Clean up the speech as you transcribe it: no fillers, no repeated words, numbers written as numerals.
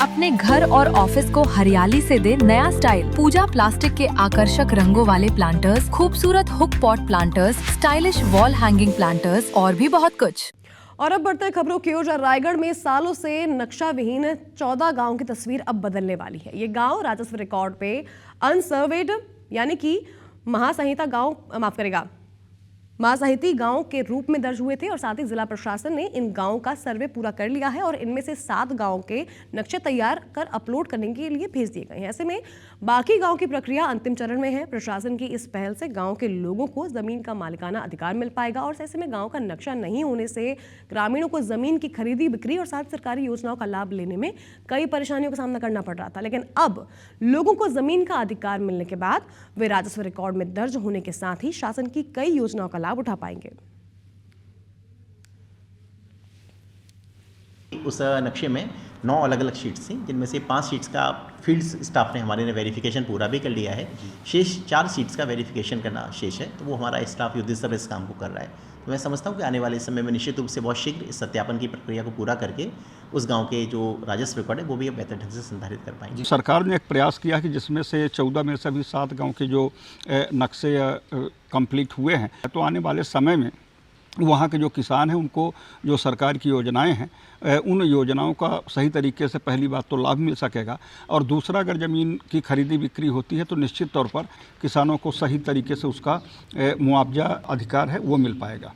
अपने घर और ऑफिस को हरियाली से दे नया स्टाइल। पूजा प्लास्टिक के आकर्षक रंगों वाले प्लांटर्स, खूबसूरत hook pot planters, stylish wall hanging planters और भी बहुत कुछ। और अब बढ़ते हैं खबरों की ओर। रायगढ़ में सालों से नक्शा विहीन 14 गांव की तस्वीर अब बदलने वाली है। ये गांव राजस्व रिकॉर्ड पे अनसर्वेड यानी कि महासाहिती गांव के रूप में दर्ज हुए थे और साथ ही जिला प्रशासन ने इन गांवों का सर्वे पूरा कर लिया है और इनमें से 7 गांवों के नक्शे तैयार कर अपलोड करने के लिए भेज दिए गए हैं। ऐसे में बाकी गांव की प्रक्रिया अंतिम चरण में है। प्रशासन की इस पहल से गांव के लोगों को जमीन का मालिकाना अधिकार मिल पाएगा और ऐसे में गांव का नक्शा नहीं होने से ग्रामीणों को जमीन की खरीदी बिक्री और साथ सरकारी योजनाओं का लाभ लेने में कई परेशानियों का सामना करना पड़ रहा था, लेकिन अब लोगों को जमीन का अधिकार मिलने के बाद वे राजस्व रिकॉर्ड में दर्ज होने के साथ ही शासन की कई योजनाओं का लाभ उठा पाएंगे। उस नक्शे में 9 अलग अलग शीट्स थी, जिनमें से 5 शीट्स का फील्ड स्टाफ ने हमारे ने वेरिफिकेशन पूरा भी कर लिया है। शेष 4 शीट्स का वेरिफिकेशन करना शेष है, तो वो हमारा स्टाफ युद्धस्तर इस काम को कर रहा है। तो मैं समझता हूँ कि आने वाले समय में निश्चित रूप से बहुत शीघ्र इस सत्यापन की प्रक्रिया को पूरा करके उस गांव के जो राजस्व रिकॉर्ड है वो भी बेहतर ढंग से संधारित कर पाएंगे। सरकार ने एक प्रयास किया कि जिसमें से 14 में से अभी 7 गांव के जो नक्शे कंप्लीट हुए हैं, तो आने वाले समय में वहाँ के जो किसान हैं उनको जो सरकार की योजनाएं हैं उन योजनाओं का सही तरीके से पहली बात तो लाभ मिल सकेगा, और दूसरा अगर ज़मीन की खरीदी बिक्री होती है तो निश्चित तौर पर किसानों को सही तरीके से उसका मुआवजा अधिकार है वो मिल पाएगा।